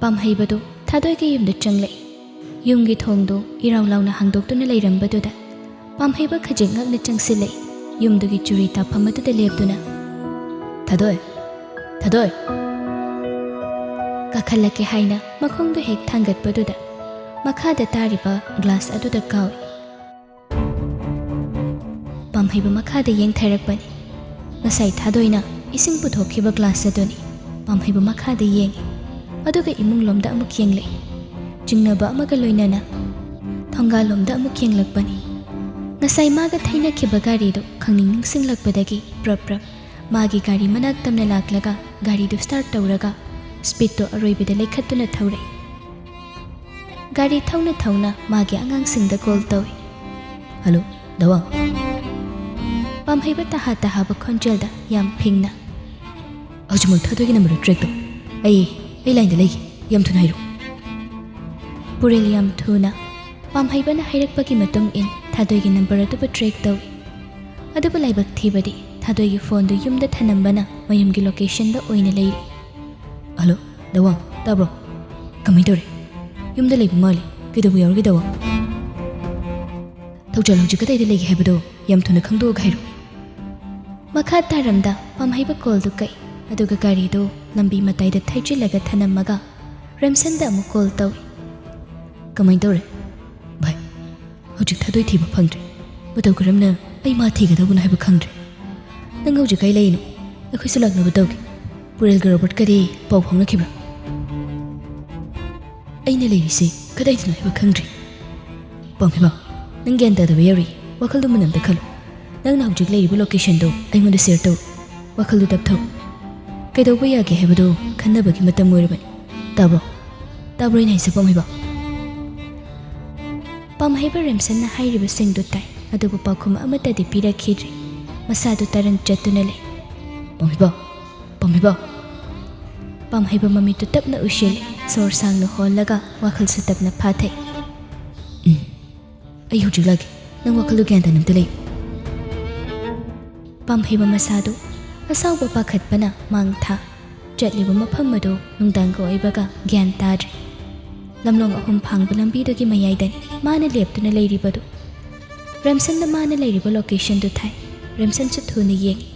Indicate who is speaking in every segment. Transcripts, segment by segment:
Speaker 1: ꯄꯥꯝꯍꯩꯕꯗꯨ ꯊꯥꯗꯣꯏꯒꯤ ꯌꯨꯝꯗ ꯆꯪꯂꯛꯏ ꯌꯨꯝꯒꯤ ꯊꯣꯡꯗꯨ ꯏꯔꯥꯎ ꯂꯥꯎꯅ ꯍꯥꯡꯗꯣꯛꯇꯨꯅ ꯂꯩꯔꯝꯕꯗꯨꯗ ꯄꯥꯝꯍꯩꯕ ꯈꯖꯤꯛ ꯉꯛꯅ ꯆꯪꯁꯤꯜꯂꯛꯏ ꯌꯨꯝꯗꯨꯒꯤ ꯆꯨꯔꯤ ꯇꯥꯐꯝ ꯑꯗꯨꯗ ꯂꯦꯞꯇꯨꯅ ꯊꯥꯗꯣꯏ ꯊꯥꯗꯣꯏ ꯀꯥꯈꯠꯂꯛꯀꯦ ꯍꯥꯏꯅ ꯃꯈꯣꯡꯗꯨ ꯍꯦꯛ ꯊꯥꯡꯒꯠꯄꯗꯨꯗ ꯃꯈꯥꯗ ꯇꯥꯔꯤꯕ ꯒ꯭ꯂꯥꯁ ꯑꯗꯨꯗ ꯀꯥꯎꯏ ꯄꯥꯝꯍꯩꯕ ꯃꯈꯥꯗ ꯌꯦꯡꯊꯔꯛꯄꯅꯤ ꯉꯁꯥꯏ ꯊꯥꯗꯣꯏꯅ ꯏꯁꯤꯡ ꯄꯨꯊꯣꯛꯈꯤꯕ ꯒ꯭ꯂꯥꯁ ꯑꯗꯨꯅꯤ ꯄꯥꯝꯍꯩꯕ ꯃꯈꯥꯗ ꯌꯦꯡꯉꯤ ꯑꯗꯨꯒ ꯏꯃꯨꯡꯂꯣꯝꯗ ꯑꯃꯨꯛ ꯌꯦꯡꯂꯛꯏ ꯆꯤꯡꯅꯕ ꯑꯃꯒ ꯂꯣꯏꯅꯅ ꯊꯣꯡꯒꯥꯜꯂꯣꯝꯗ ꯑꯃꯨꯛ ꯌꯦꯡꯂꯛꯄꯅꯤ ngасai maga thaina khiba gari do khangning ningsing lakpadagi prap prap magi gari manak tamna laklaga gari do start tawraga speed to aroibida lekhatuna thaurai gari thauna magi angang singda call tawi hello dawa pamhaiba taha ba khonjel da yam phingna ajumul thadogi number track to ai line da legi yam thunai ro purel yam thuna pamhaiba na hairakpagi matung in ꯊꯥꯗꯣꯏꯒꯤ number ꯑꯗꯨꯕꯨ track ꯇꯧꯏ ꯑꯗꯨꯕꯨ ꯂꯥꯏꯕꯛ ꯊꯤꯕꯗꯤ ꯊꯥꯗꯣꯏꯒꯤ ꯐꯣꯟꯗꯨ ꯌꯨꯝꯗ ꯊꯅꯝꯕꯅ ꯃꯌꯨꯝꯒꯤ ꯂꯣꯀꯦꯁꯟꯗ ꯑꯣꯏꯅ ꯂꯩꯔꯤ ꯍꯜꯂꯣ ꯗꯋꯥꯡ ꯇꯥꯕ꯭ꯔꯣ ꯀꯃꯥꯏ ꯇꯧꯔꯦ ꯌꯨꯝꯗ ꯂꯩꯕ ꯃꯥꯜꯂꯤ ꯀꯩꯗꯧꯕ ꯌꯥꯎꯔꯒꯦ ꯗꯋꯥꯡ ꯊꯧꯖꯥꯜ ꯍꯧꯖꯤꯛ ꯀꯗꯥꯏꯗ ꯂꯩꯒꯦ ꯍꯥꯏꯕꯗꯣ ꯌꯥꯝ ꯊꯨꯅ ꯈꯪꯗꯣꯛꯑꯒ ꯍꯥꯏꯔꯣ ꯃꯈꯥ ꯇꯥꯔꯝꯗ ꯄꯥꯝꯍꯩꯕ ꯀꯣꯜꯗꯨ ꯀꯛꯏ ꯑꯗꯨꯒ ꯒꯥꯔꯤꯗꯨ ꯂꯝꯕꯤ ꯃꯇꯥꯏꯗ ꯊꯩꯖꯤꯜꯂꯒ ꯊꯅꯝꯃꯒ ꯔꯦꯝꯁꯟꯗ ꯑꯃꯨꯛ ꯀꯣꯜ ꯇꯧꯏ ꯀꯃꯥꯏ ꯇꯧꯔꯦ ꯚꯥꯏ ꯍꯧꯖꯤꯛ ꯊꯥꯗꯣꯏ ꯊꯤꯕ ꯐꯪꯗ꯭ꯔꯦ ꯃꯇꯧ ꯀꯔꯝꯅ ꯑꯩ ꯃꯥ ꯊꯤꯒꯗꯧꯕꯅꯣ ꯍꯥꯏꯕ ꯈꯪꯗ꯭ꯔꯦ ꯅꯪ ꯍꯧꯖꯤꯛ ꯀꯥꯏ ꯂꯩꯔꯤꯅꯣ ꯑꯩꯈꯣꯏꯁꯨ ꯂꯥꯛꯅꯕ ꯇꯧꯒꯦ ꯄꯨꯔꯦꯜꯒ ꯔꯣꯕꯔꯠꯀꯗꯤ ꯄꯥꯎ ꯐꯥꯎꯅꯈꯤꯕ꯭ꯔꯥ ꯑꯩꯅ ꯂꯩꯔꯤꯁꯦ ꯀꯗꯥꯏꯗꯅꯣ ꯍꯥꯏꯕ ꯈꯪꯗ꯭ꯔꯤ ꯄꯥꯝꯍꯩꯕ ꯅꯪ ꯒ꯭ꯌꯥꯟ ꯇꯥꯗꯕ ꯌꯥꯎꯔꯤ ꯋꯥꯈꯜꯗꯨ ꯃꯨꯟꯅ ꯈꯜꯂꯨ ꯅꯪꯅ ꯍꯧꯖꯤꯛ ꯂꯩꯔꯤꯕ ꯂꯣꯀꯦꯁꯟꯗꯣ ꯑꯩꯉꯣꯟꯗ ꯁꯦꯌꯔ ꯇꯧ ꯋꯥꯈꯜꯗꯨ ꯇꯞꯊꯧ ꯀꯩꯗꯧꯕ ꯌꯥꯒꯦ ꯍꯥꯏꯕꯗꯣ ꯈꯟꯅꯕꯒꯤ ꯃꯇꯝ ꯑꯣꯏꯔꯕꯅꯤ ꯇꯥꯕ꯭ꯔꯣ ꯑꯩꯅ ꯍꯥꯏꯁꯦ ꯄꯥꯝꯍꯩꯕ ꯄꯥꯝꯍꯩꯕ ꯔꯦꯝꯁꯟꯅ ꯍꯥꯏꯔꯤꯕꯁꯤꯡꯗꯨ ꯇꯥꯏ ꯑꯗꯨꯕꯨ ꯄꯥꯎꯈꯨꯝ ꯑꯃꯠꯇꯗꯤ ꯄꯤꯔꯛꯈꯤꯗ꯭ꯔꯤ ꯃꯁꯥꯗꯨ ꯇꯔꯪ ꯆꯠꯇꯨꯅ ꯂꯩ ꯄꯥꯝꯍꯩꯕ ꯃꯃꯤꯠꯇꯨ ꯇꯞꯅ ꯎꯏꯁꯤꯜꯂꯤ ꯁꯣꯔ ꯁꯥꯡꯅ ꯍꯣꯜꯂꯒ ꯋꯥꯈꯜꯁꯨ ꯇꯞꯅ ꯐꯥꯊꯩ ꯑꯩ ꯍꯧꯖꯤꯛ ꯂꯥꯛꯀꯦ ꯅꯪ ꯋꯥꯈꯜꯗꯨ ꯒ꯭ꯌꯥꯟ ꯇꯥꯅ ꯑꯝꯇ ꯂꯩ ꯄꯥꯝꯍꯩꯕ ꯃꯁꯥꯗꯨ ꯑꯁꯥꯎꯕ ꯄꯥꯈꯠꯄꯅ ꯃꯥꯡ ꯊꯥ ꯆꯠꯂꯤꯕ ꯃꯐꯝ ꯑꯗꯨ ꯅꯨꯡꯗꯥꯡꯒ ꯑꯣꯏꯕꯒ ꯒ꯭ꯌꯥꯟ ꯇꯥꯗ꯭ꯔꯤ ꯂꯝꯂꯣꯡ ꯑꯍꯨꯝ ꯐꯥꯡꯕ ꯂꯝꯕꯤꯗꯨꯒꯤ ꯃꯌꯥꯏꯗꯅꯤ ꯃꯥꯅ ꯂꯦꯞꯇꯨꯅ ꯂꯩꯔꯤꯕꯗꯨ ꯔꯦꯝꯁꯟꯅ ꯃꯥꯅ ꯂꯩꯔꯤꯕ ꯂꯣꯀꯦꯁꯟꯗꯨ ꯊꯥꯏ ꯔꯦꯝꯁꯟꯁꯨ ꯊꯨꯅ ꯌꯦꯡꯉꯤ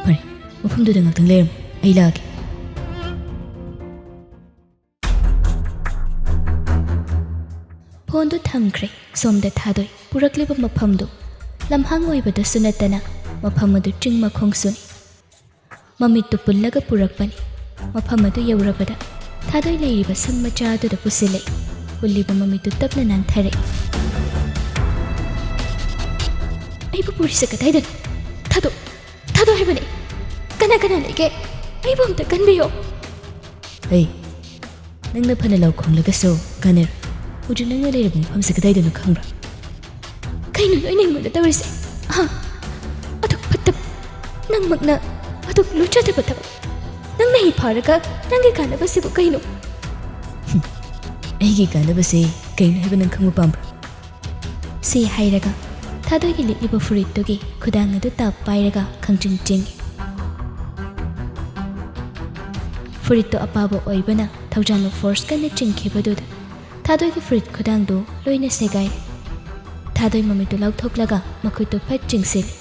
Speaker 1: ꯐꯔꯦ ꯃꯐꯝꯗꯨꯗ ꯉꯥꯛꯇꯪ ꯂꯩꯔꯝꯃꯨ ꯑꯩ ꯂꯥꯛꯑꯒꯦ ꯐꯣꯟꯗꯨ ꯊꯝꯈ꯭ꯔꯦ ꯁꯣꯝꯗ ꯊꯥꯗꯣꯏ ꯄꯨꯔꯛꯂꯤꯕ ꯃꯐꯝꯗꯨ ꯂꯝꯍꯥꯡ ꯑꯣꯏꯕꯗꯁꯨ ꯅꯠꯇꯅ ꯃꯐꯝ ꯑꯗꯨ ꯆꯤꯡ ꯃꯈꯣꯡꯁꯨꯅꯤ ꯃꯃꯤꯠꯇꯨ ꯄꯨꯜꯂꯒ ꯄꯨꯔꯛꯄꯅꯤ ꯃꯐꯝ ꯑꯗꯨ ꯌꯧꯔꯕꯗ ꯊꯥꯗꯣꯏ ꯂꯩꯔꯤꯕ ꯁꯪ ꯃꯆꯥ ꯑꯗꯨꯗ ꯄꯨꯁꯤꯜꯂꯛꯏ ꯄꯨꯜꯂꯤꯕ ꯃꯃꯤꯠꯇꯨ ꯇꯞꯅ ꯅꯥꯟꯊꯔꯛꯏ ꯑꯩꯕꯨ ꯄꯨꯔꯤꯁꯦ ꯀꯗꯥꯏꯗꯅꯣ ꯊꯥꯗꯣꯏ ꯍꯥꯏꯕꯅꯤ ꯀꯅꯥ ꯂꯩꯒꯦ ꯑꯩꯕꯨ ꯑꯝꯇ ꯀꯟꯕꯤꯌꯣ ꯅꯪꯅ ꯐꯅ ꯂꯥꯎ ꯈꯣꯡꯂꯒꯁꯨ ꯀꯥꯟꯅꯔꯣꯏ ꯍꯧꯖꯤꯛ ꯅꯪꯅ ꯂꯩꯔꯤꯕ ꯃꯐꯝꯁꯦ ꯀꯗꯥꯏꯗꯅꯣ ꯈꯪꯕ꯭ꯔꯥ ꯀꯩꯅꯣ ꯅꯣꯏꯅ ꯑꯩꯉꯣꯟꯗ ꯇꯧꯔꯤꯁꯦ ꯑꯗꯨꯛ ꯐꯠꯇꯕ ꯅꯪꯃꯛꯅ ꯑꯗꯨꯛ ꯂꯨꯆꯗꯕ ꯊꯕꯛ ꯅꯪꯅ ꯍꯤ ꯐꯥꯔꯒ ꯅꯪꯒꯤ ꯀꯥꯟꯅꯕꯁꯤꯕꯨ ꯀꯩꯅꯣ ꯑꯩꯒꯤ ꯀꯥꯟꯅꯕꯁꯦ ꯀꯩꯅꯣ ꯍꯥꯏꯕ ꯅꯪ ꯈꯪꯕ ꯄꯥꯝꯕ꯭ꯔꯥ ꯁꯤ ꯍꯥꯏꯔꯒ ꯊꯥꯗꯣꯏꯒꯤ ꯂꯤꯠꯂꯤꯕ ꯐꯨꯔꯤꯠꯇꯨꯒꯤ ꯈꯨꯗꯥꯡ ꯑꯗꯨ ꯇꯥꯞ ꯄꯥꯏꯔꯒ ꯈꯪꯆꯤꯡ ꯆꯤꯡꯉꯤ ꯐꯨꯔꯤꯠꯇꯨ ꯑꯄꯥꯕ ꯑꯣꯏꯕꯅ ꯊꯧꯖꯥꯜꯅ ꯐꯣꯔꯁ ꯀꯟꯅ ꯆꯤꯡꯈꯤꯕꯗꯨꯗ ꯊꯥꯗꯣꯏꯒꯤ ꯐꯨꯔꯤꯠ ꯈꯨꯗꯥꯡꯗꯨ ꯂꯣꯏꯅ ꯁꯦꯒꯥꯏꯔꯦ ꯊꯥꯗꯣꯏ ꯃꯃꯤꯠꯇꯨ ꯂꯥꯎꯊꯣꯛꯂꯒ ꯃꯈꯨꯠꯇꯨ ꯐꯠ ꯆꯤꯡꯁꯤꯜꯂꯤ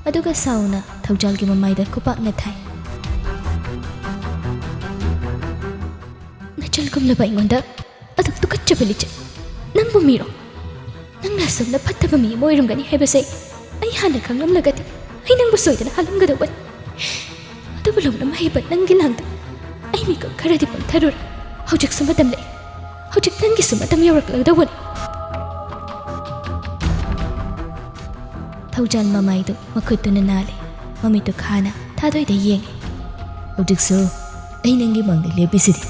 Speaker 1: ꯑꯗꯨꯒ ꯁꯥꯎꯅ ꯊꯧꯖꯥꯜꯒꯤ ꯃꯃꯥꯏꯗ ꯈꯨꯄꯥꯛꯅ ꯊꯥꯏ ꯅꯆꯜꯒꯨꯝꯂꯕ ꯑꯩꯉꯣꯟꯗ ꯑꯗꯨꯛ ꯇꯨꯀꯠꯆꯕ ꯂꯤꯆꯠ ꯅꯪꯕꯨ ꯃꯤꯔꯣ ꯅꯪꯅ ꯑꯁꯨꯝꯅ ꯐꯠꯇꯕ ꯃꯤ ꯑꯃ ꯑꯣꯏꯔꯝꯒꯅꯤ ꯍꯥꯏꯕꯁꯦ ꯑꯩ ꯍꯥꯟꯅ ꯈꯪꯂꯝꯂꯒꯗꯤ ꯑꯩ ꯅꯪꯕꯨ ꯁꯣꯏꯗꯅ ꯍꯥꯠꯂꯝꯒꯗꯧꯕꯅꯤ ꯑꯗꯨꯕꯨ ꯂꯧꯅ ꯃꯍꯩꯕ ꯅꯪꯒꯤ ꯂꯥꯡꯗ ꯑꯩ ꯃꯤꯀꯞ ꯈꯔꯗꯤ ꯄꯪꯊꯔꯨꯔꯦ ꯍꯧꯖꯤꯛꯁꯨ ꯃꯇꯝ ꯂꯩ ꯍꯧꯖꯤꯛ ꯅꯪꯒꯤꯁꯨ ꯃꯇꯝ ꯌꯧꯔꯛꯂꯒꯗꯧꯕꯅꯤ ꯊꯧꯖꯥꯜ ꯃꯃꯥꯏꯗꯨ ꯃꯈꯨꯠꯇꯨꯅ ꯅꯥꯜꯂꯤ ꯃꯃꯤꯠꯇꯨ ꯈꯥꯅ ꯊꯥꯗꯣꯏꯗ ꯌꯦꯡꯉꯤ ꯍꯧꯖꯤꯛꯁꯨ ꯑꯩ ꯅꯪꯒꯤ ꯃꯥꯡꯗ ꯂꯦꯞꯄꯤꯁꯤꯗꯤ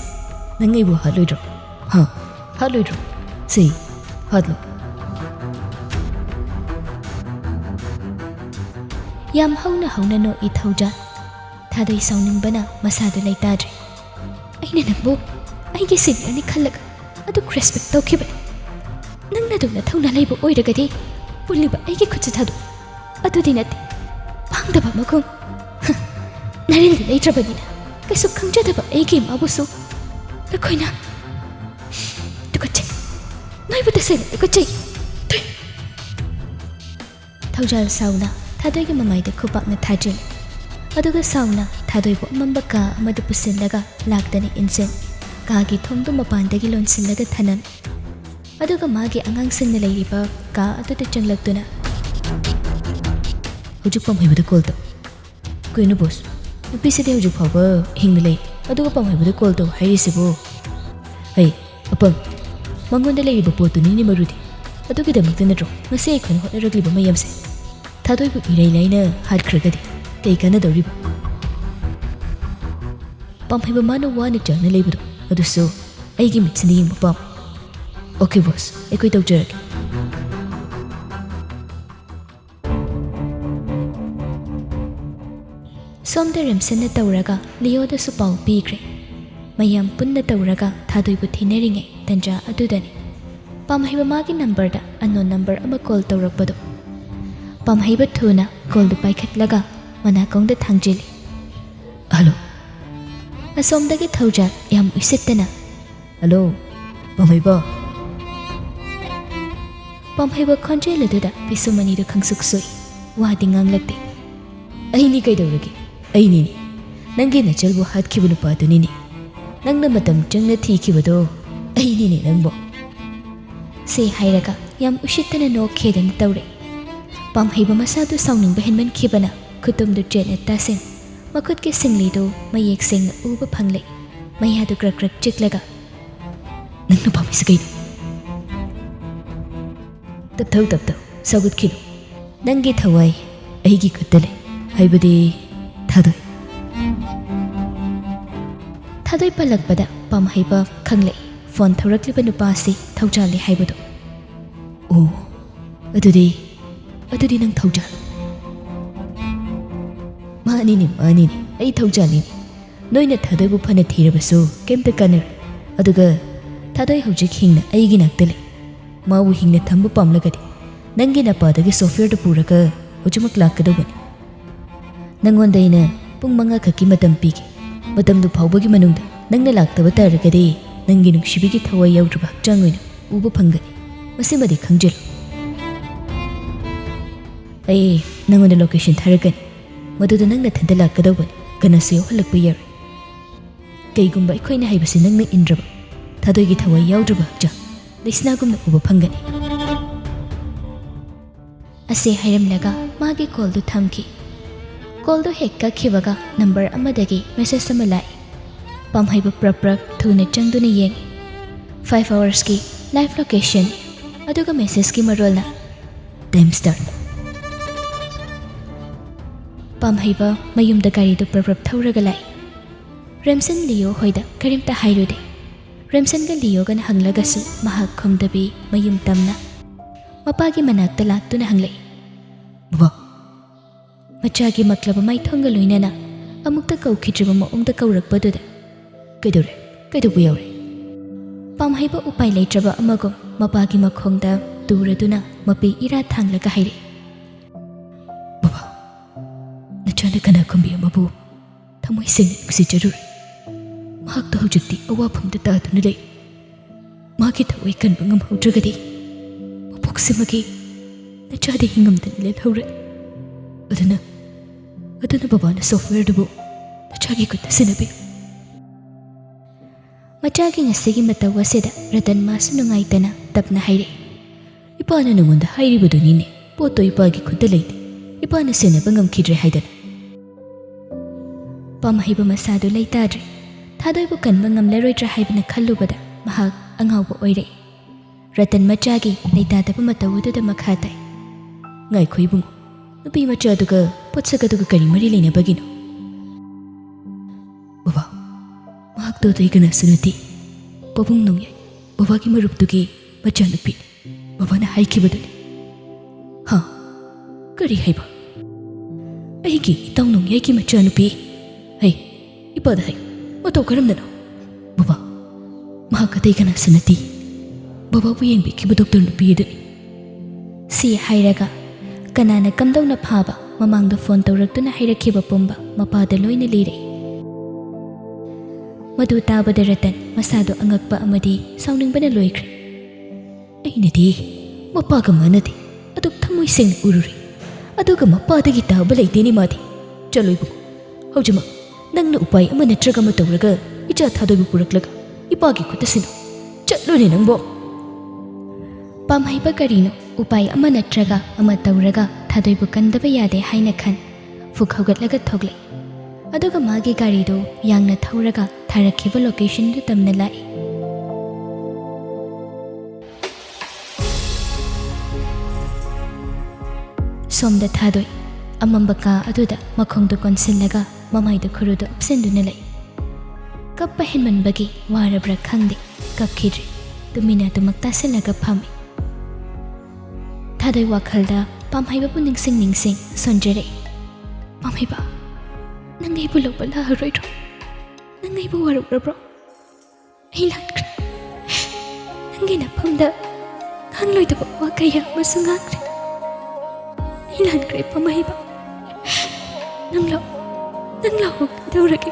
Speaker 1: ꯅꯪ ꯑꯩꯕꯨ ꯍꯥꯠꯂꯣꯏꯗ꯭ꯔꯣ ꯍꯥꯠꯂꯣꯏꯗ꯭ꯔꯣ ꯁꯤ ꯍꯥꯠꯂꯣ ꯌꯥꯝ ꯍꯧꯅ ꯅꯣꯛꯏ ꯊꯧꯖꯥꯜ ꯊꯥꯗꯣꯏ ꯁꯥꯎꯅꯤꯡꯕꯅ ꯃꯁꯥꯗꯨ ꯂꯩꯇꯥꯗ꯭ꯔꯦ ꯑꯩꯅ ꯅꯪꯕꯨ ꯑꯩꯒꯤ ꯁꯤꯅꯤꯌꯔꯅꯤ ꯈꯜꯂꯒ ꯑꯗꯨꯛ ꯔꯦꯁꯄꯦꯛ ꯇꯧꯈꯤꯕꯅꯤ ꯅꯪꯅ ꯑꯗꯨꯝꯅ ꯊꯧꯅꯥ ꯂꯩꯕ ꯑꯣꯏꯔꯒꯗꯤ ꯄꯨꯜꯂꯤꯕ ꯑꯩꯒꯤ ꯈꯨꯠꯁꯨ ꯊꯥꯗꯣꯛ ꯑꯗꯨꯗꯤ ꯅꯠꯇꯦ ꯄꯥꯡꯗꯕ ꯃꯈꯣꯡ ꯅꯔꯦꯜꯗꯤ ꯂꯩꯇ꯭ꯔꯕꯅꯤꯅ ꯀꯩꯁꯨ ꯈꯪꯖꯗꯕ ꯑꯩꯒꯤ ꯏꯃꯥꯕꯨꯁꯨ ꯑꯩꯈꯣꯏꯅ ꯇꯨꯀꯠꯆꯩ ꯅꯣꯏꯕꯨ ꯇꯁꯦꯡꯅ ꯇꯨꯀꯠꯆꯩ ꯊꯧꯖꯥꯜ ꯁꯥꯎꯅ ꯊꯥꯗꯣꯏꯒꯤ ꯃꯃꯥꯏꯗ ꯈꯨꯄꯥꯛꯅ ꯊꯥꯖꯤꯜꯂꯤ ꯑꯗꯨꯒ ꯁꯥꯎꯅ ꯊꯥꯗꯣꯏꯕꯨ ꯑꯃꯝꯕ ꯀꯥ ꯑꯃꯗ ꯄꯨꯁꯤꯜꯂꯒ ꯂꯥꯛꯇꯅ ꯏꯟꯁꯤꯟ ꯀꯥꯒꯤ ꯊꯣꯡꯗꯨ ꯃꯄꯥꯟꯗꯒꯤ ꯂꯣꯟꯁꯤꯜꯂꯒ ꯊꯅꯝꯃꯤ ꯑꯗꯨꯒ ꯃꯥꯒꯤ ꯑꯉꯥꯡꯁꯤꯡꯅ ꯂꯩꯔꯤꯕ ꯀꯥ ꯑꯗꯨꯗ ꯆꯪꯂꯛꯇꯨꯅ ꯍꯧꯖꯤꯛ ꯄꯥꯝꯍꯩꯕꯗ ꯀꯣꯜ ꯇꯧ ꯀꯩꯅꯣ ꯕꯣꯁ ꯅꯨꯄꯤꯁꯤꯗꯤ ꯍꯧꯖꯤꯛ ꯐꯥꯎꯕ ꯍꯤꯡꯅ ꯂꯩ ꯑꯗꯨꯒ ꯄꯥꯝꯍꯩꯕꯗ ꯀꯣꯜ ꯇꯧ ꯍꯥꯏꯔꯤꯁꯤꯕꯨ ꯍꯩ ꯑꯄꯪ ꯃꯉꯣꯟꯗ ꯂꯩꯔꯤꯕ ꯄꯣꯠꯇꯨꯅꯤꯅꯦ ꯃꯔꯨꯗꯤ ꯑꯗꯨꯒꯤꯗꯃꯛꯇ ꯅꯠꯇ꯭ꯔꯣ ꯉꯁꯤ ꯑꯩꯈꯣꯏꯅ ꯍꯣꯠꯅꯔꯛꯂꯤꯕ ꯃꯌꯥꯝꯁꯦ ꯊꯥꯗꯣꯏꯕꯨ ꯏꯔꯩ ꯂꯩꯅ ꯍꯥꯠꯈ꯭ꯔꯒꯗꯤ ꯀꯩ ꯀꯥꯟꯅꯗꯧꯔꯤꯕ ꯄꯥꯝꯍꯩꯕ ꯃꯥꯅ ꯋꯥꯅ ꯆꯥꯡꯅ ꯂꯩꯕꯗꯣ ꯑꯗꯨꯁꯨ ꯑꯩꯒꯤ ꯃꯤꯠꯁꯤꯅ ꯌꯦꯡꯕ ꯄꯥꯝꯃꯤ ꯑꯣꯀꯦ ꯕꯣꯁ ꯑꯩꯈꯣꯏ ꯇꯧꯖꯔꯒꯦ ꯁꯣꯝꯗ ꯔꯦꯝꯁꯟꯅ ꯇꯧꯔꯒ ꯂꯤꯌꯣꯗꯁꯨ ꯄꯥꯎ ꯄꯤꯈ꯭ꯔꯦ ꯃꯌꯥꯝ ꯄꯨꯟꯅ ꯇꯧꯔꯒ ꯊꯥꯗꯣꯏꯕꯨ ꯊꯤꯅꯔꯤꯉꯩ ꯇꯟꯖꯥ ꯑꯗꯨꯗꯅꯤ ꯄꯥꯝꯍꯩꯕ ꯃꯥꯒꯤ ꯅꯝꯕꯔꯗ ꯑꯟꯅꯣꯟ ꯅꯝꯕꯔ ꯑꯃ ꯀꯣꯜ ꯇꯧꯔꯛꯄꯗꯣ ꯄꯥꯝꯍꯩꯕ ꯊꯨꯅ ꯀꯣꯜꯗꯨ ꯄꯥꯏꯈꯠꯂꯒ ꯃꯅꯥꯀꯣꯡꯗ ꯊꯥꯡꯖꯤꯜꯂꯤ ꯍꯜꯂꯣ ꯑꯁꯣꯝꯗꯒꯤ ꯊꯧꯖꯥꯜ ꯌꯥꯝ ꯎꯏꯁꯤꯠꯇꯅ ꯍꯜꯂꯣ ꯄꯥꯝꯍꯩꯕ ꯄꯥꯝꯍꯩꯕ ꯈꯣꯟꯖꯦꯜ ꯑꯗꯨꯗ ꯄꯤꯁꯨꯝ ꯑꯅꯤꯗꯨ ꯈꯪꯁꯨꯛ ꯁꯨꯏ ꯋꯥꯗꯤ ꯉꯥꯡꯂꯛꯇꯦ ꯑꯩꯅꯤ ꯀꯩꯗꯧꯔꯒꯦ ꯑꯩꯅꯤꯅꯦ ꯅꯪꯒꯤ ꯅꯆꯜꯕꯨ ꯍꯥꯠꯈꯤꯕ ꯅꯨꯄꯥꯗꯨꯅꯤꯅꯦ ꯅꯪꯅ ꯃꯇꯝ ꯆꯪꯅ ꯊꯤꯈꯤꯕꯗꯣ ꯑꯩꯅꯤꯅꯦ ꯅꯪꯕꯣ ꯁꯤ ꯍꯥꯏꯔꯒ ꯌꯥꯝ ꯎꯁꯤꯠꯇꯅ ꯅꯣꯛꯈꯦꯗꯅ ꯇꯧꯔꯛꯏ ꯄꯥꯝꯍꯩꯕ ꯃꯁꯥꯗꯨ ꯁꯥꯎꯅꯤꯡꯕ ꯍꯦꯟꯃꯟꯈꯤꯕꯅ ꯈꯨꯇꯨꯝꯗꯨ ꯆꯦꯠꯅ ꯇꯥꯁꯤꯟ ꯃꯈꯨꯠꯀꯤ ꯁꯤꯡꯂꯤꯗꯨ ꯃꯌꯦꯛ ꯁꯦꯡꯅ ꯎꯕ ꯐꯪꯂꯛꯏ ꯃꯌꯥꯗꯨ ꯀ꯭ꯔꯛ ꯀ꯭ꯔꯛ ꯆꯤꯛꯂꯒ ꯅꯪꯅ ꯄꯥꯝꯃꯤꯁꯤ ꯀꯩꯅꯣ ꯇꯞꯊꯧ ꯇꯞꯊꯧ ꯁꯧꯒꯠꯈꯤꯅꯨ ꯅꯪꯒꯤ ꯊꯋꯥꯏ ꯑꯩꯒꯤ ꯈꯨꯠꯇ ꯂꯩ ꯍꯥꯏꯕꯗꯤ ꯊꯥꯗꯣꯏ ꯄꯜꯂꯛꯄꯗ ꯄꯥꯝꯍꯩꯕ ꯈꯪꯂꯛꯏ ꯐꯣꯟ ꯊꯧꯔꯛꯂꯤꯕ ꯅꯨꯄꯥ ꯑꯁꯤ ꯊꯧꯖꯥꯜꯅꯤ ꯍꯥꯏꯕꯗꯣ ꯑꯣ ꯑꯗꯨꯗꯤ ꯅꯪ ꯊꯧꯖꯥꯜ ꯃꯥꯅꯤꯅꯦ ꯑꯩ ꯊꯧꯖꯥꯜꯅꯤꯅꯦ ꯅꯣꯏꯅ ꯊꯥꯗꯣꯏꯕꯨ ꯐꯅ ꯊꯤꯔꯕꯁꯨ ꯀꯩꯝꯇ ꯀꯥꯟꯅꯔꯣꯏ ꯑꯗꯨꯒ ꯊꯥꯗꯣꯏ ꯍꯧꯖꯤꯛ ꯍꯤꯡꯅ ꯑꯩꯒꯤ ꯅꯥꯛꯇ ꯂꯩ ꯃꯥꯕꯨ ꯍꯤꯡꯅ ꯊꯝꯕ ꯄꯥꯝꯂꯒꯗꯤ ꯅꯪꯒꯤ ꯅꯄꯥꯗꯒꯤ ꯁꯣꯐ꯭ꯠꯋꯦꯌꯔꯗꯨ ꯄꯨꯔꯒ ꯍꯧꯖꯤꯛꯃꯛ ꯂꯥꯛꯀꯗꯧꯕꯅꯤ ꯅꯪꯉꯣꯟꯗ ꯑꯩꯅ ꯄꯨꯡ 5 ꯈꯛꯀꯤ ꯃꯇꯝ ꯄꯤꯒꯦ ꯃꯇꯝꯗꯨ ꯐꯥꯎꯕꯒꯤ ꯃꯅꯨꯡꯗ ꯅꯪꯅ ꯂꯥꯛꯇꯕ ꯇꯥꯔꯒꯗꯤ ꯅꯪꯒꯤ ꯅꯨꯡꯁꯤꯕꯤꯒꯤ ꯊꯋꯥꯏ ꯌꯥꯎꯗ꯭ꯔꯕ ꯍꯛꯆꯥꯡ ꯑꯣꯏꯅ ꯎꯕ ꯐꯪꯒꯅꯤ ꯃꯁꯤꯃꯗꯤ ꯈꯪꯖꯤꯜꯂꯨ ꯑꯩ ꯅꯪꯉꯣꯟꯗ ꯂꯣꯀꯦꯁꯟ ꯊꯥꯔꯛꯀꯅꯤ ꯃꯗꯨꯗ ꯅꯪ ꯅꯊꯟꯇ ꯂꯥꯛꯀꯗꯧꯕꯅꯤ ꯀꯅꯥꯁꯨ ꯌꯥꯎꯍꯜꯂꯛꯄ ꯌꯥꯔꯣꯏ ꯀꯩꯒꯨꯝꯕ ꯑꯩꯈꯣꯏꯅ ꯍꯥꯏꯕꯁꯤ ꯅꯪꯅ ꯏꯟꯗ꯭ꯔꯕ ꯊꯥꯗꯣꯏꯒꯤ ꯊꯋꯥꯏ ꯌꯥꯎꯗ꯭ꯔꯕ ꯍꯛꯆꯥꯡ ꯂꯩꯁꯅꯥꯒꯨꯝꯅ ꯎꯕ ꯐꯪꯒꯅꯤ ꯑꯁꯤ ꯍꯥꯏꯔꯝꯂꯒ ꯃꯥꯒꯤ ꯀꯣꯜꯗꯨ ꯊꯝꯈꯤ ꯀꯣꯜꯗꯨ ꯍꯦꯛ ꯀꯛꯈꯤꯕꯒ ꯅꯝꯕꯔ ꯑꯃꯗꯒꯤ ꯃꯦꯁꯦꯖ ꯑꯃ ꯂꯥꯛꯏ ꯄꯥꯝꯍꯩꯕ ꯄ꯭ꯔꯞ ꯊꯨꯅ ꯆꯪꯗꯨꯅ ꯌꯦꯡꯉꯤ 5 hours ꯂꯥꯏꯐ ꯂꯣꯀꯦꯁꯟ ꯑꯗꯨꯒ ꯃꯦꯁꯦꯖꯀꯤ ꯃꯔꯣꯜꯅ ꯇꯥꯏꯝ ꯁ꯭ꯇꯥꯔꯠ ꯄꯥꯝꯍꯩꯕ ꯃꯌꯨꯝꯗ ꯒꯥꯔꯤꯗꯨ ꯄ꯭ꯔꯞ ꯊꯧꯔꯒ ꯂꯥꯛꯏ ꯔꯦꯝꯁꯟ ꯂꯤꯌꯣ ꯍꯣꯏꯗ ꯀꯔꯤꯝꯇ ꯍꯥꯏꯔꯨꯗꯦ ꯔꯦꯝꯁꯟꯒ ꯂꯤꯌꯣꯒꯅ ꯍꯪꯂꯒꯁꯨ ꯃꯍꯥꯛ ꯈꯨꯝꯗꯕꯤ ꯃꯌꯨꯝ ꯇꯝꯅ ꯃꯄꯥꯒꯤ ꯃꯅꯥꯛꯇ ꯂꯥꯛꯇꯨꯅ ꯍꯪꯂꯛꯏ ꯕꯕꯥ ꯃꯆꯥꯒꯤ ꯃꯛꯂꯕ ꯃꯥꯏꯊꯣꯡꯒ ꯂꯣꯏꯅꯅ ꯑꯃꯨꯛꯇ ꯀꯧꯈꯤꯗ꯭ꯔꯤꯕ ꯃꯑꯣꯡꯗ ꯀꯧꯔꯛꯄꯗꯨꯗ ꯀꯩꯗꯧꯕ ꯌꯥꯎꯔꯦ ꯄꯥꯝꯍꯩꯕ ꯎꯄꯥꯏ ꯂꯩꯇ꯭ꯔꯕ ꯑꯃꯒꯨꯝ ꯃꯄꯥꯒꯤ ꯃꯈꯣꯡꯗ ꯇꯨꯔꯗꯨꯅ ꯃꯄꯤ ꯏꯔꯥ ꯊꯥꯡꯂꯒ ꯍꯥꯏꯔꯛꯏ ꯕꯕꯥ ꯅꯆꯥꯅ ꯀꯅꯥꯒꯨꯝꯕꯤ ꯑꯃꯕꯨ ꯊꯃꯣꯏ ꯁꯦꯡꯅ ꯅꯨꯡꯁꯤꯖꯔꯨꯔꯦ ꯃꯍꯥꯛꯇꯣ ꯍꯧꯖꯤꯛꯇꯤ ꯑꯋꯥꯐꯝꯗ ꯇꯥꯗꯨꯅ ꯂꯩ ꯃꯥꯒꯤ ꯊꯋꯥꯏ ꯀꯟꯕ ꯉꯝꯍꯧꯗ꯭ꯔꯒꯗꯤ ꯃꯄꯣꯛꯁꯤꯃꯒꯤ ꯅꯆꯥꯗꯤ ꯍꯤꯡꯉꯝꯗꯅ ꯂꯦꯜꯍꯧꯔꯦ ꯑꯗꯨꯅ ꯕꯕꯥꯅ ꯁꯣꯐ꯭ꯠꯋꯦꯌꯔꯗꯨꯕꯨ ꯅꯆꯥꯒꯤ ꯈꯨꯠꯇ ꯁꯤꯟꯅꯕꯤꯌꯨ ꯃꯆꯥꯒꯤ ꯉꯁꯤꯒꯤ ꯃꯇꯧ ꯑꯁꯤꯗ ꯔꯇꯟ ꯃꯥꯁꯨ ꯅꯨꯡꯉꯥꯏꯇꯅ ꯇꯞꯅ ꯍꯥꯏꯔꯛꯏ ꯏꯄꯥꯅ ꯅꯉꯣꯟꯗ ꯍꯥꯏꯔꯤꯕꯗꯨꯅꯤꯅꯦ ꯄꯣꯠꯇꯣ ꯏꯄꯥꯒꯤ ꯈꯨꯠꯇ ꯂꯩꯇꯦ ꯏꯄꯥꯅ ꯁꯦꯟꯅꯕ ꯉꯝꯈꯤꯗ꯭ꯔꯦ ꯍꯥꯏꯗꯅ ꯄꯥꯝꯍꯩꯕ ꯃꯁꯥꯗꯨ ꯂꯩꯇꯥꯗ꯭ꯔꯦ ꯊꯥꯗꯣꯏꯕꯨ ꯀꯟꯕ ꯉꯝꯂꯔꯣꯏꯗ꯭ꯔꯥ ꯍꯥꯏꯕꯅ ꯈꯜꯂꯨꯕꯗ ꯃꯍꯥꯛ ꯑꯉꯥꯎꯕ ꯑꯣꯏꯔꯛꯏ ꯔꯇꯟ ꯃꯆꯥꯒꯤ ꯂꯩꯇꯥꯗꯕ ꯃꯇꯧ ꯑꯗꯨꯗ ꯃꯈꯥ ꯇꯥꯏ ꯉꯥꯏꯈꯣ ꯏꯕꯨꯡꯉꯣ ꯅꯨꯄꯤ ꯃꯆꯥꯗꯨꯒ ꯄꯣꯠꯁꯛ ꯑꯗꯨꯒ ꯀꯔꯤ ꯃꯔꯤ ꯂꯩꯅꯕꯒꯤꯅꯣ ꯕꯕꯥ ꯃꯍꯥꯛꯇꯣ ꯑꯇꯩ ꯀꯅꯥꯁꯨ ꯅꯠꯇꯦ ꯄꯥꯕꯨꯡ ꯅꯣꯡꯌꯥꯏ ꯕꯕꯥꯒꯤ ꯃꯔꯨꯞꯇꯨꯒꯤ ꯃꯆꯥꯅꯨꯄꯤꯅꯤ ꯕꯕꯥꯅ ꯍꯥꯏꯈꯤꯕꯗꯨꯅꯤ ꯍꯥ ꯀꯔꯤ ꯍꯥꯏꯕ ꯑꯩꯒꯤ ꯏꯇꯥꯎ ꯅꯣꯡꯌꯥꯏꯒꯤ ꯃꯆꯥꯅꯨꯄꯤ ꯍꯩ ꯏꯄꯥꯗ ꯍꯩ ꯃꯇꯧ ꯀꯔꯝꯗꯅꯣ ꯕꯕꯥ ꯃꯍꯥꯛ ꯑꯇꯩ ꯀꯅꯥꯁꯨ ꯅꯠꯇꯦ ꯕꯕꯥꯕꯨ ꯌꯦꯡꯕꯤꯈꯤꯕ ꯗꯣꯛꯇꯔ ꯅꯨꯄꯤ ꯑꯗꯨꯅꯤ ꯁꯤ ꯍꯥꯏꯔꯒ ꯀꯅꯥꯅ ꯀꯝꯗꯧꯅ ꯐꯥꯕ ꯃꯃꯥꯡꯗ ꯐꯣꯟ ꯇꯧꯔꯛꯇꯨꯅ ꯍꯥꯏꯔꯛꯈꯤꯕ ꯄꯨꯝꯕ ꯃꯄꯥꯗ ꯂꯣꯏꯅ ꯂꯤꯔꯛꯏ Madu tabada Ratan masado angakpa amadi sauningbana loikre. Ainadi mapaga manadi aduk thamoi sing ururi aduga mapadagi taba leiteni madi chaloi hojuma nangna upai ama natraga ma tawraga icha thadoibu puraklaga ipagi khuta sino chatlone nangbo pamhaiba karino upai ama natraga ama tawraga thadoibu kandaba yade haina khan fuk hogatlaga thogle aduga magi garido yangna thauraga tharakhiba location du tamna lai somda thadoi amamba ka aduda makhongdu konsillaga mamaidu khurudu upsenduna lai kappa henmanbagi warabra khangde kapkhidri tumina tumakta sillaga phami thadoi wakhalda pamhaiba pu ningsing sonjere pamhaiba nangai bu lobala haroidro nangai bu warabra hilankre nangai na phamda ngangloi da wakaya masungakre hilankre pamhaiba nanglo daurage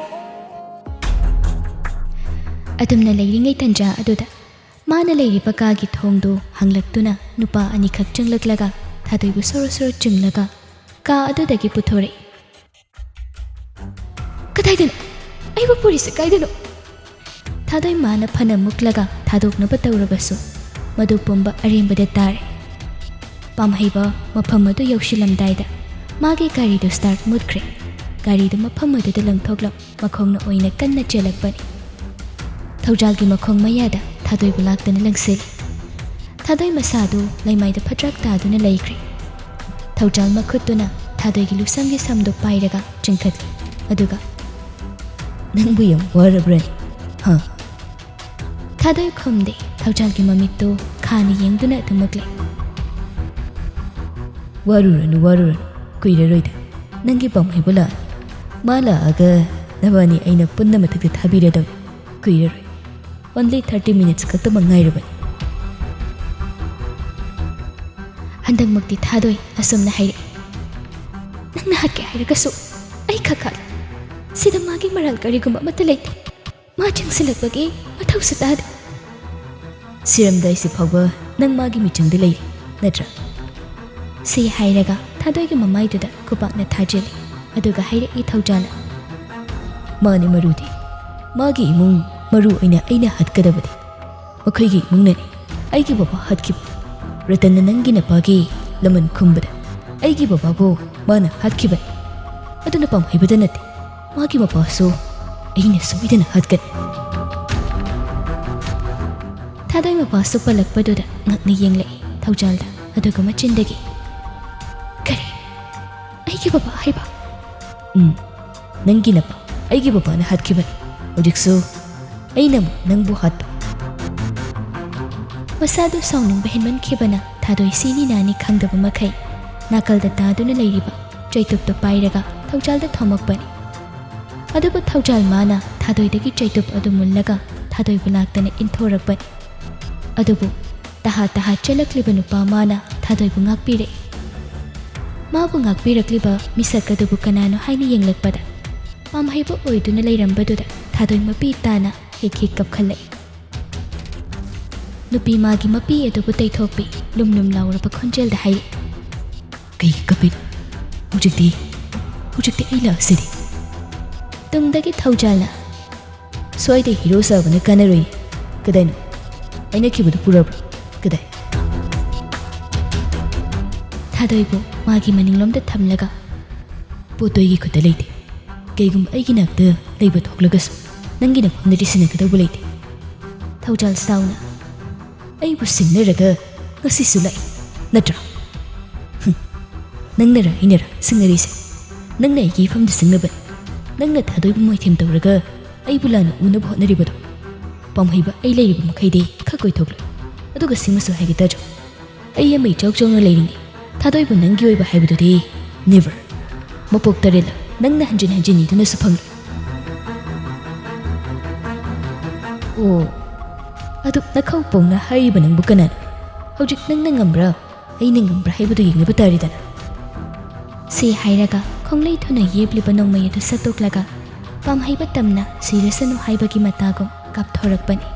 Speaker 1: adumna leiringai tanja aduda mana leiriba kagi thongdu hanglaktuna nupa ani khak changlaklaga thadoibu soro chunglaga ka adudagi puthore kadaidano aibu purisa kaidano thadoi mana phana muklaga thadoknaba taurabasu madu pumba arembada tare pamhaiba mafam adu yausilamdaida magi garidu start mutkre garidu mafam aduda langthoklam makhongna oina kanna chelakpani thaujalgi makhong mayada thadoi bulaktana langseli thadoi masadu laimaida phatrak taduna laikre thaujal makhutuna thadoi gi lusamgi samdo pairaga chingkhatli aduga nangbu yam warabrani ha thadoi khomde thaujalgi mamitto khani yengduna thumakle waruranu kuiraroida nangi pamhaibula mala aga nabani aina punna mathakta thabiradam kuiraroi only 30 minutes kakta mangairabani handang makti thadoi asumna haire nangna hakke hairagasu ai khakal sida magi maral kariguma matalaite ma changsilakbagi mathau satad siramdai si phawba nang magi michangde lei natra si hairaga thadoi gi mamai duda kupakna thajeli aduga haire I thaujala mani marudi magi imung maru aina hatkadabadi makhaygi imungnani aigi baba hatkib ratan nangi na pagi laman khumbada aigi baba bo mana hatkibani aduna pam haibada nati magi baba so aina soidana hatkan thadoi ma pasu palakpaduda ngakni yenglai thaujalda aduga machindagi kare aigi baba haiba nangi na pa aigi baba na hatkibani ojikso aina nangbu hatpa masadu saunung behenman khibana thadoi sini nani khangdaba makhai nakalda taduna leiriba chaitupta pairaga thaujalda thomakpani adubu thaujal mana thadoi dagi chaitup adu mullaga thadoi bulaktana inthorakpani adubu taha chalakliba nupa mana thadoi bu ngakpire mabu ngakpirakliba misak adubu kanano haini yenglakpada pamhaiba oiduna leirambaduda thadoi mapi tana hek kapkhalai nupi magi mapi adubu taithokpi lumlum lauraba khonjelda hai kai kapit hujikti aila sidi tungdagi thaujalna soide hero sabana kanaroi kadaino aina kibudu purabra kadai thadoi bu magi maninglomda thamlaga potoigi khuta leite kaigum aigi nakta leiba thoklagasu nangi na phangdari sinakadauba leite thaujal sauna aibu singnaraga ngasi sulai natra nangnara inara singarise nangna aigi famda singnabani nangna thadoi bu moithem tawraga aibu lana unab hotnaribadu pamhaiba ai leiriba makhaide khakoi thokla aduga simasu haigi tajo ai amai chawchawna leiringi thadoi bu nangi oiba haibadudi never mapok tarela nangna hanjin iduna sufangla oh aduk nakhau pongna haiba nangbu kanana hojik nangna ngambra aina ngambra haibadu yengnaba taridana si hairaga khonglei thuna yebliba nongmai adu satoklaga ꯄꯥꯝꯍꯩꯕ ꯇꯝꯅ ꯁꯤꯔꯁꯅꯨ ꯍꯥꯏꯕꯒꯤ ꯃꯇꯥꯒꯨꯝ ꯀꯥꯞꯊꯣꯔꯛꯄꯅꯤ꯫